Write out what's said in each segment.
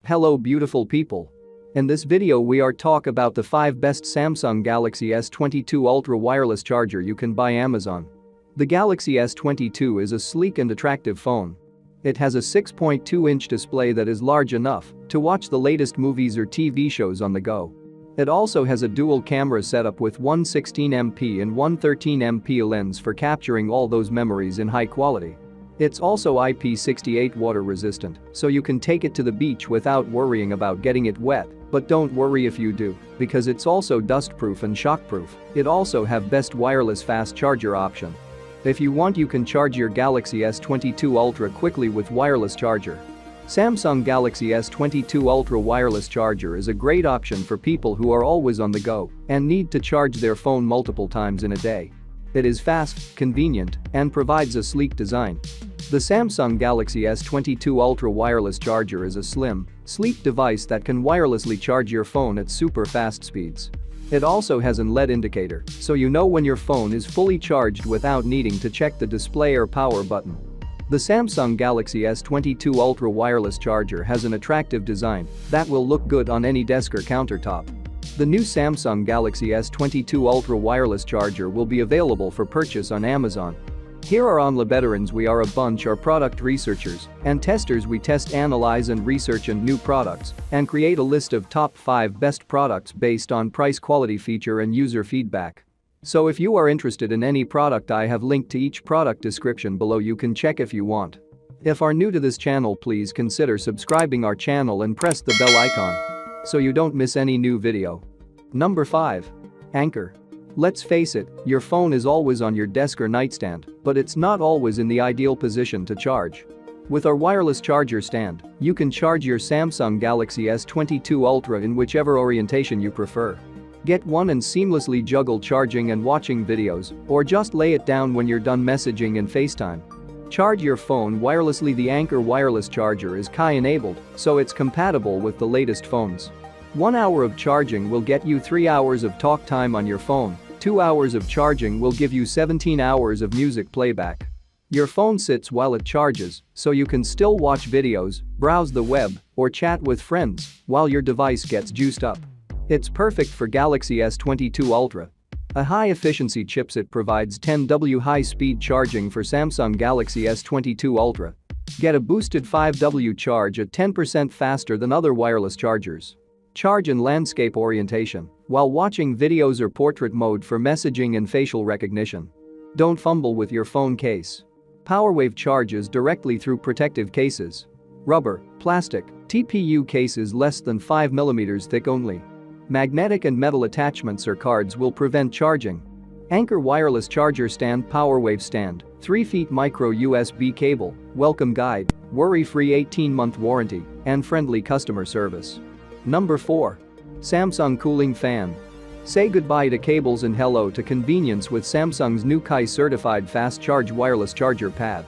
Hello beautiful people. In this video we are talk about the 5 best Samsung Galaxy S22 Ultra wireless charger you can buy Amazon. The Galaxy S22 is a sleek and attractive phone. It has a 6.2-inch display that is large enough to watch the latest movies or TV shows on the go. It also has a dual camera setup with one 16MP and one 13MP lens for capturing all those memories in high quality. It's also IP68 water resistant, so you can take it to the beach without worrying about getting it wet, but don't worry if you do, because it's also dustproof and shockproof. It also have best wireless fast charger option. If you want you can charge your Galaxy S22 Ultra quickly with wireless charger. Samsung Galaxy S22 Ultra wireless charger is a great option for people who are always on the go and need to charge their phone multiple times in a day. It is fast, convenient, and provides a sleek design. The Samsung Galaxy S22 Ultra wireless charger is a slim, sleek device that can wirelessly charge your phone at super fast speeds. It also has an LED indicator, so you know when your phone is fully charged without needing to check the display or power button. The Samsung Galaxy S22 Ultra wireless charger has an attractive design that will look good on any desk or countertop. The new Samsung Galaxy S22 Ultra wireless charger will be available for purchase on Amazon. Here are OnlyBetterOnes. We are a bunch of product researchers and testers. We test, analyze and research new products and create a list of top 5 best products based on price, quality, feature and user feedback. So if you are interested in any product, I have linked to each product description below. You can check if you want. If are new to this channel, please consider subscribing our channel and press the bell icon so you don't miss any new video. Number 5. Anchor. Let's face it, your phone is always on your desk or nightstand, but it's not always in the ideal position to charge. With our wireless charger stand, you can charge your Samsung Galaxy S22 Ultra in whichever orientation you prefer. Get one and seamlessly juggle charging and watching videos, or just lay it down when you're done messaging and FaceTime. Charge your phone wirelessly. The Anchor wireless charger is Qi enabled, so it's compatible with the latest phones. 1 hour of charging will get you 3 hours of talk time on your phone. 2 hours of charging will give you 17 hours of music playback. Your phone sits while it charges, so you can still watch videos, browse the web, or chat with friends while your device gets juiced up. It's perfect for Galaxy S22 Ultra. A high-efficiency chipset provides 10W high-speed charging for Samsung Galaxy S22 Ultra. Get a boosted 5W charge at 10% faster than other wireless chargers. Charge in landscape orientation while watching videos or portrait mode for messaging and facial recognition. Don't fumble with your phone case. PowerWave charges directly through protective cases. Rubber, plastic, TPU cases less than 5mm thick only. Magnetic and metal attachments or cards will prevent charging. Anchor wireless charger stand. PowerWave stand, 3 feet micro USB cable, welcome guide, worry-free 18-month warranty, and friendly customer service. Number 4. Samsung cooling fan. Say goodbye to cables and hello to convenience with Samsung's new Qi certified fast charge wireless charger pad.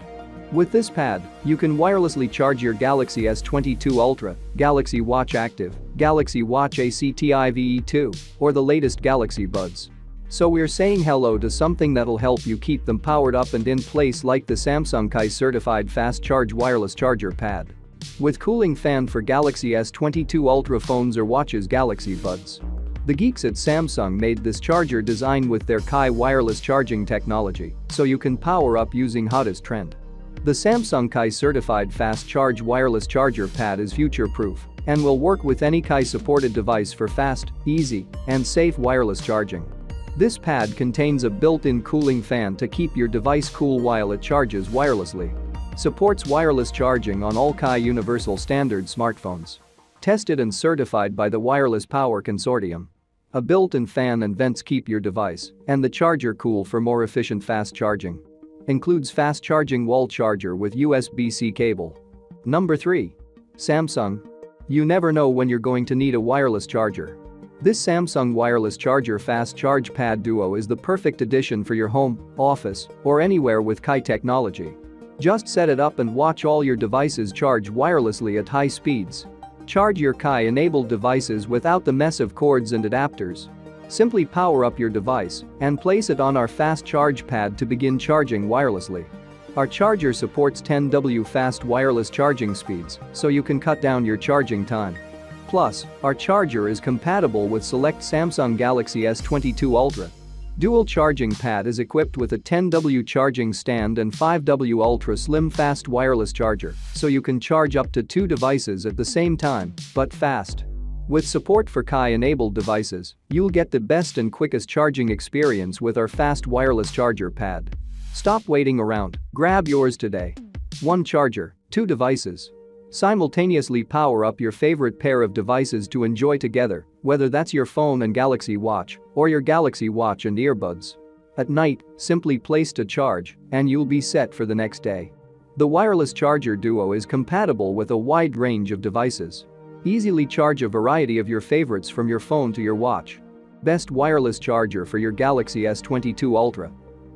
With this pad, you can wirelessly charge your Galaxy S22 Ultra, Galaxy Watch Active, Galaxy Watch ACTIVE2, or the latest Galaxy Buds. So we're saying hello to something that'll help you keep them powered up and in place, like the Samsung Qi certified fast charge wireless charger pad. With cooling fan for Galaxy S22 Ultra phones or watches, Galaxy Buds. The geeks at Samsung made this charger design with their Qi wireless charging technology, so you can power up using hottest trend. The Samsung Qi certified fast charge wireless charger pad is future-proof and will work with any Qi supported device for fast, easy, and safe wireless charging. This pad contains a built-in cooling fan to keep your device cool while it charges wirelessly. Supports wireless charging on all Qi Universal Standard smartphones. Tested and certified by the Wireless Power Consortium. A built-in fan and vents keep your device and the charger cool for more efficient fast charging. Includes fast charging wall charger with USB-C cable. Number 3. Samsung. You never know when you're going to need a wireless charger. This Samsung wireless charger fast charge pad duo is the perfect addition for your home, office, or anywhere with Qi technology. Just set it up and watch all your devices charge wirelessly at high speeds. Charge your Qi-enabled devices without the mess of cords and adapters. Simply power up your device and place it on our fast charge pad to begin charging wirelessly. Our charger supports 10W fast wireless charging speeds, so you can cut down your charging time. Plus, our charger is compatible with select Samsung Galaxy S22 Ultra. Dual charging pad is equipped with a 10W charging stand and 5W ultra slim fast wireless charger, so you can charge up to 2 devices at the same time, but fast. With support for Qi-enabled devices, you'll get the best and quickest charging experience with our fast wireless charger pad. Stop waiting around, grab yours today. 1 charger, 2 devices. Simultaneously power up your favorite pair of devices to enjoy together, whether that's your phone and Galaxy Watch, or your Galaxy Watch and earbuds. At night, simply place to charge, and you'll be set for the next day. The wireless charger duo is compatible with a wide range of devices. Easily charge a variety of your favorites from your phone to your watch. Best wireless charger for your Galaxy S22 Ultra.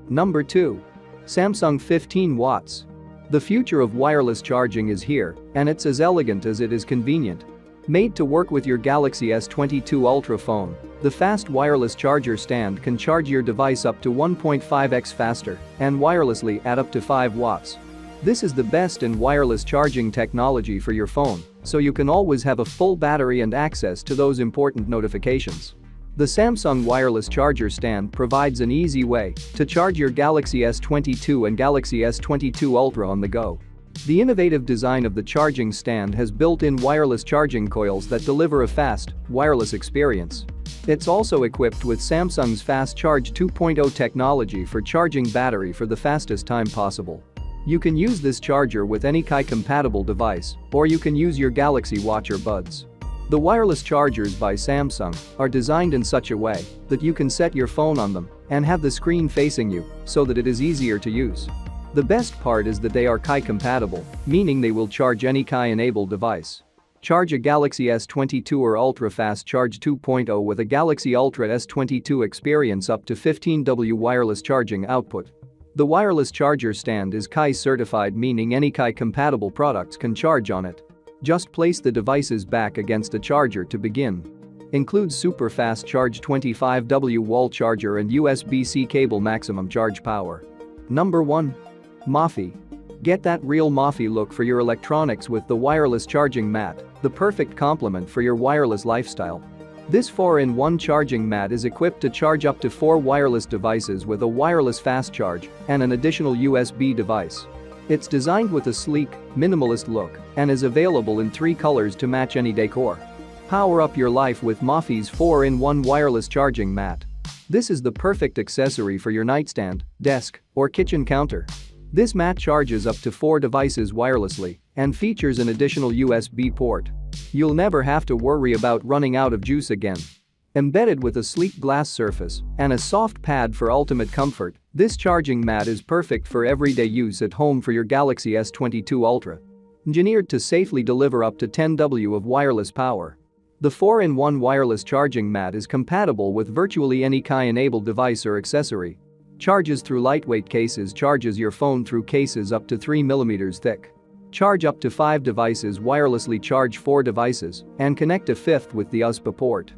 Number 2. Samsung 15 watts. The future of wireless charging is here, and it's as elegant as it is convenient. Made to work with your Galaxy S22 Ultra phone, the fast wireless charger stand can charge your device up to 1.5x faster and wirelessly at up to 5 watts. This is the best in wireless charging technology for your phone, so you can always have a full battery and access to those important notifications. The Samsung wireless charger stand provides an easy way to charge your Galaxy S22 and Galaxy S22 Ultra on the go. The innovative design of the charging stand has built-in wireless charging coils that deliver a fast, wireless experience. It's also equipped with Samsung's Fast Charge 2.0 technology for charging battery for the fastest time possible. You can use this charger with any Qi-compatible device, or you can use your Galaxy Watch or Buds. The wireless chargers by Samsung are designed in such a way that you can set your phone on them and have the screen facing you so that it is easier to use. The best part is that they are Qi-compatible, meaning they will charge any Qi-enabled device. Charge a Galaxy S22 or Ultra Fast Charge 2.0 with a Galaxy Ultra S22 experience up to 15W wireless charging output. The wireless charger stand is Qi certified, meaning any Qi-compatible products can charge on it. Just place the devices back against the charger to begin. Includes super fast charge 25W wall charger and USB-C cable maximum charge power. Number 1. Mafi. Get that real Mafi look for your electronics with the wireless charging mat, the perfect complement for your wireless lifestyle. This 4-in-1 charging mat is equipped to charge up to 4 wireless devices with a wireless fast charge and an additional USB device. It's designed with a sleek, minimalist look and is available in 3 colors to match any decor. Power up your life with Mafi's 4-in-1 wireless charging mat. This is the perfect accessory for your nightstand, desk, or kitchen counter. This mat charges up to 4 devices wirelessly and features an additional USB port. You'll never have to worry about running out of juice again. Embedded with a sleek glass surface and a soft pad for ultimate comfort, this charging mat is perfect for everyday use at home for your Galaxy S22 Ultra. Engineered to safely deliver up to 10W of wireless power. The 4-in-1 wireless charging mat is compatible with virtually any Qi-enabled device or accessory. Charges through lightweight cases, charges your phone through cases up to 3mm thick. Charge up to 5 devices wirelessly, charge 4 devices, and connect a 5th with the USB port.